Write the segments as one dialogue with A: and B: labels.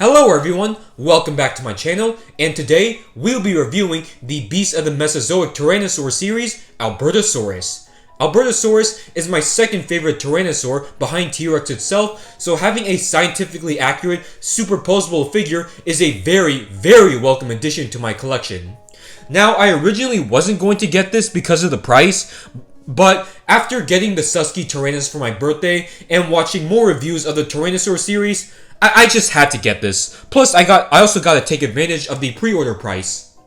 A: Hello everyone, welcome back to my channel, and today we'll be reviewing the Beast of the Mesozoic Tyrannosaur series, Albertosaurus. Albertosaurus is my second favorite Tyrannosaur behind T-Rex itself, so having a scientifically accurate, superposable figure is a very welcome addition to my collection. Now, I originally wasn't going to get this because of the price, but after getting the Susky Tyrannus for my birthday and watching more reviews of the Tyrannosaur series, I just had to get this. Plus, I also got to take advantage of the pre-order price.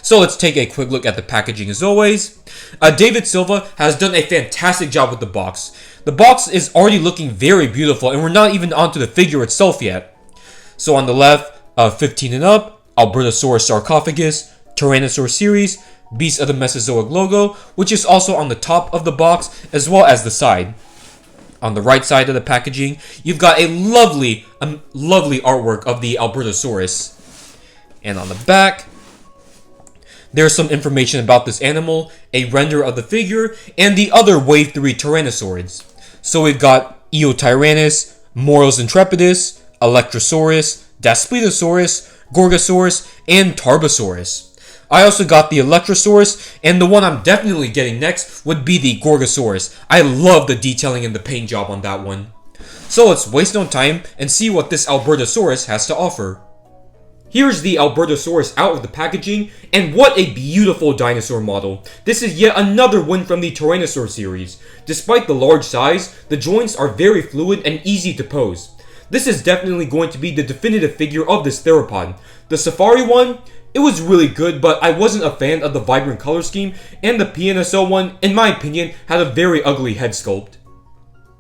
A: So let's take a quick look at the packaging as always. David Silva has done a fantastic job with the box. The box is already looking very beautiful, and we're not even onto the figure itself yet. So on the left, 15 and up, Albertosaurus sarcophagus, Tyrannosaur series, Beast of the Mesozoic logo, which is also on the top of the box as well as the side. On the right side of the packaging, you've got a lovely artwork of the Albertosaurus. And on the back, there's some information about this animal, a render of the figure, and the other Wave 3 Tyrannosaurs. So we've got Eotyrannus, Moros Intrepidus, Electrosaurus, Daspletosaurus, Gorgosaurus, and Tarbosaurus. I also got the Electrosaurus, and the one I'm definitely getting next would be the Gorgosaurus. I love the detailing and the paint job on that one. So let's waste no time and see what this Albertosaurus has to offer. Here's the Albertosaurus out of the packaging, and what a beautiful dinosaur model. This is yet another win from the Tyrannosaur series. Despite the large size, the joints are very fluid and easy to pose. This is definitely going to be the definitive figure of this theropod. The Safari one, it was really good, but I wasn't a fan of the vibrant color scheme, and the PNSO one, in my opinion, had a very ugly head sculpt.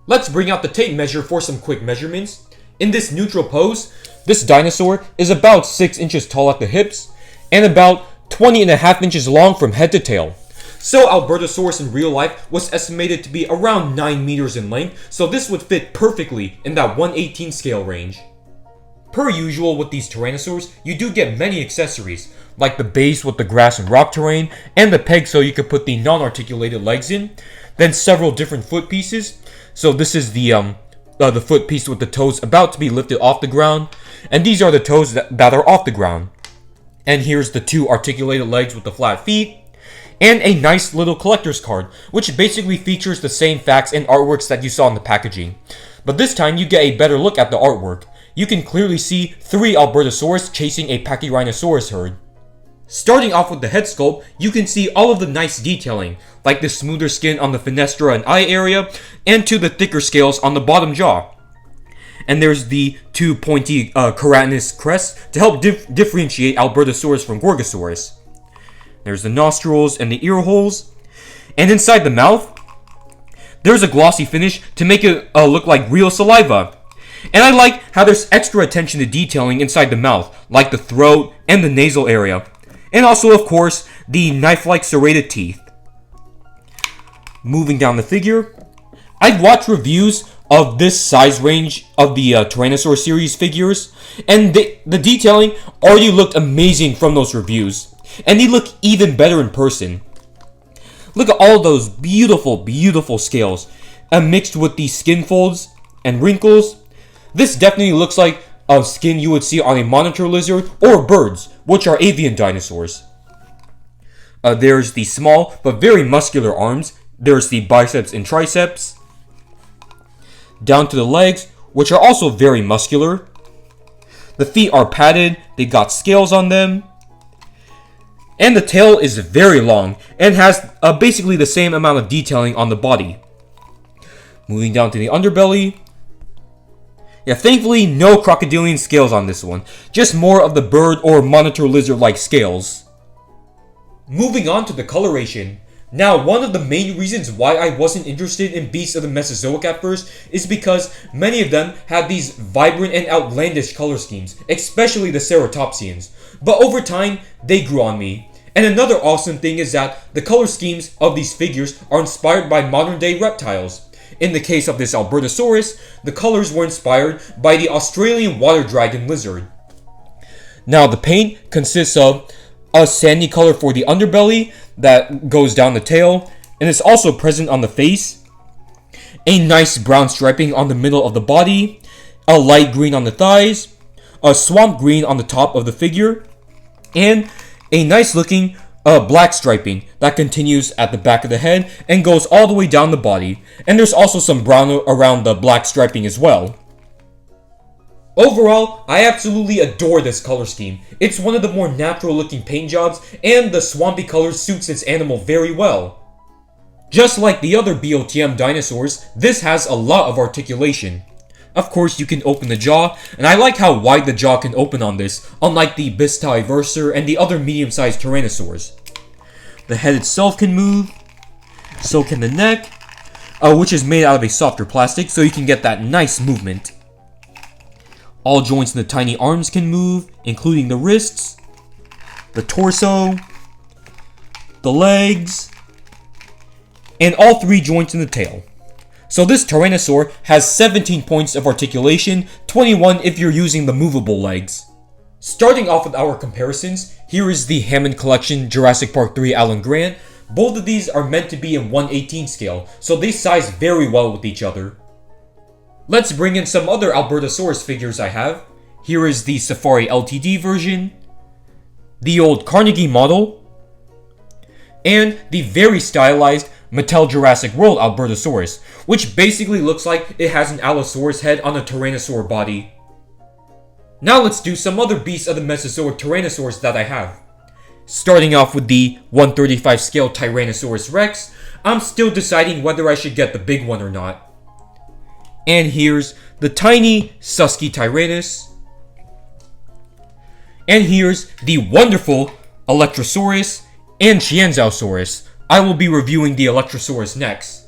A: Let's bring out the tape measure for some quick measurements. In this neutral pose, this dinosaur is about 6 inches tall at the hips, and about 20.5 inches long from head to tail. So Albertosaurus in real life was estimated to be around 9 meters in length, so this would fit perfectly in that 1/18 scale range. Per usual with these Tyrannosaurs, you do get many accessories, like the base with the grass and rock terrain, and the peg so you could put the non-articulated legs in, then several different foot pieces. So this is the foot piece with the toes about to be lifted off the ground, and these are the toes that are off the ground. And here's the 2 articulated legs with the flat feet, and a nice little collector's card, which basically features the same facts and artworks that you saw in the packaging. But this time you get a better look at the artwork. You can clearly see 3 Albertosaurus chasing a Pachyrhinosaurus herd. Starting off with the head sculpt, you can see all of the nice detailing, like the smoother skin on the fenestra and eye area, and to the thicker scales on the bottom jaw. And there's the 2 pointy keratinous crests to help differentiate Albertosaurus from Gorgosaurus. There's the nostrils and the ear holes. And inside the mouth, there's a glossy finish to make it look like real saliva. And I like how there's extra attention to detailing inside the mouth, like the throat and the nasal area. And also, of course, the knife-like serrated teeth. Moving down the figure, I've watched reviews of this size range of the Tyrannosaur series figures, and the detailing already looked amazing from those reviews. And they look even better in person. Look at all those beautiful scales, mixed with the skin folds and wrinkles. This definitely looks like a skin you would see on a monitor lizard or birds, which are avian dinosaurs. There's the small but very muscular arms. There's the biceps and triceps. Down to the legs, which are also very muscular. The feet are padded, they got scales on them. And the tail is very long and has basically the same amount of detailing on the body. Moving down to the underbelly. Yeah, thankfully no crocodilian scales on this one, just more of the bird or monitor lizard-like scales. Moving on to the coloration. Now, one of the main reasons why I wasn't interested in Beasts of the Mesozoic at first is because many of them had these vibrant and outlandish color schemes, especially the Ceratopsians. But over time, they grew on me. And another awesome thing is that the color schemes of these figures are inspired by modern-day reptiles. In the case of this Albertosaurus, the colors were inspired by the Australian water dragon lizard. Now, the paint consists of a sandy color for the underbelly that goes down the tail, and is also present on the face, a nice brown striping on the middle of the body, a light green on the thighs, a swamp green on the top of the figure, and a nice looking black striping that continues at the back of the head and goes all the way down the body. And there's also some brown around the black striping as well. Overall, I absolutely adore this color scheme. It's one of the more natural looking paint jobs, and the swampy color suits its animal very well. Just like the other BoTM dinosaurs, this has a lot of articulation. Of course, you can open the jaw, and I like how wide the jaw can open on this, unlike the Tyrannosaur and the other medium-sized Tyrannosaurs. The head itself can move, so can the neck, which is made out of a softer plastic, so you can get that nice movement. All joints in the tiny arms can move, including the wrists, the torso, the legs, and all 3 joints in the tail. So this Tyrannosaur has 17 points of articulation, 21 if you're using the movable legs. Starting off with our comparisons, here is the Hammond Collection Jurassic Park 3 Alan Grant. Both of these are meant to be in 1/18 scale, so they size very well with each other. Let's bring in some other Albertosaurus figures I have. Here is the Safari LTD version, the old Carnegie model, and the very stylized Mattel Jurassic World Albertosaurus, which basically looks like it has an Allosaurus head on a Tyrannosaur body. Now let's do some other beasts of the Mesozoic Tyrannosaurs that I have. Starting off with the 1/35 scale Tyrannosaurus Rex, I'm still deciding whether I should get the big one or not. And here's the tiny Susky Tyrannus. And here's the wonderful Electrosaurus and Chianzausaurus. I will be reviewing the Electrosaurus next.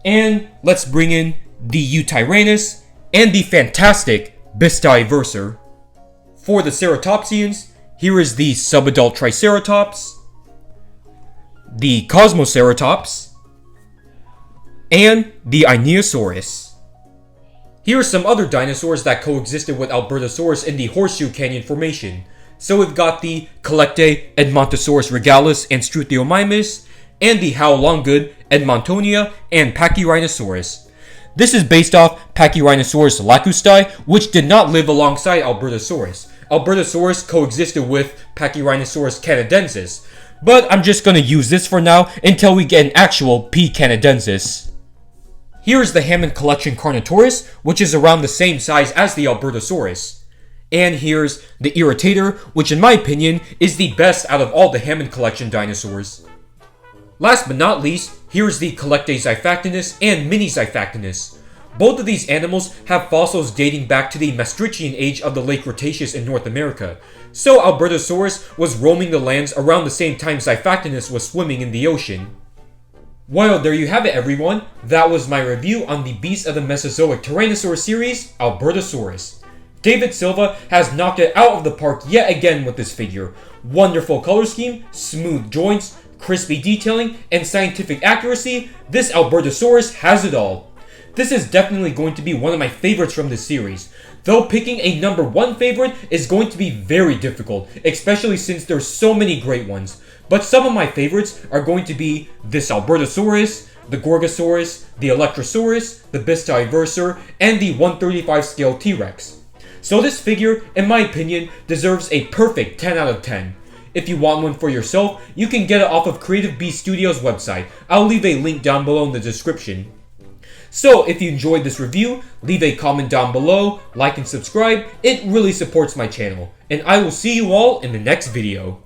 A: And let's bring in the Eutyrannus and the fantastic Bistyversor. For the Ceratopsians, here is the subadult Triceratops, the Cosmoceratops, and the Ionosaurus. Here are some other dinosaurs that coexisted with Albertosaurus in the Horseshoe Canyon Formation. So we've got the Collectae Edmontosaurus regalis and Struthiomimus, and the Howlonggood, Edmontonia, and Pachyrhinosaurus. This is based off Pachyrhinosaurus lacustae, which did not live alongside Albertosaurus. Albertosaurus coexisted with Pachyrhinosaurus canadensis, but I'm just going to use this for now until we get an actual P. canadensis. Here is the Hammond Collection Carnotaurus, which is around the same size as the Albertosaurus. And here's the Irritator, which in my opinion is the best out of all the Hammond Collection dinosaurs. Last but not least, here's the Collectae Xiphactinus and Mini Xiphactinus. Both of these animals have fossils dating back to the Maastrichtian age of the late Cretaceous in North America, so Albertosaurus was roaming the lands around the same time Xiphactinus was swimming in the ocean. Well, there you have it everyone, that was my review on the Beasts of the Mesozoic Tyrannosaur series, Albertosaurus. David Silva has knocked it out of the park yet again with this figure. Wonderful color scheme, smooth joints, crispy detailing, and scientific accuracy, this Albertosaurus has it all. This is definitely going to be one of my favorites from this series, though picking a number 1 favorite is going to be very difficult, especially since there's so many great ones. But some of my favorites are going to be this Albertosaurus, the Gorgosaurus, the Electrosaurus, the Bistyversor, and the 1/35 scale T-Rex. So this figure, in my opinion, deserves a perfect 10 out of 10. If you want one for yourself, you can get it off of Creative Beast Studios' website. I'll leave a link down below in the description. So if you enjoyed this review, leave a comment down below, like and subscribe. It really supports my channel. And I will see you all in the next video.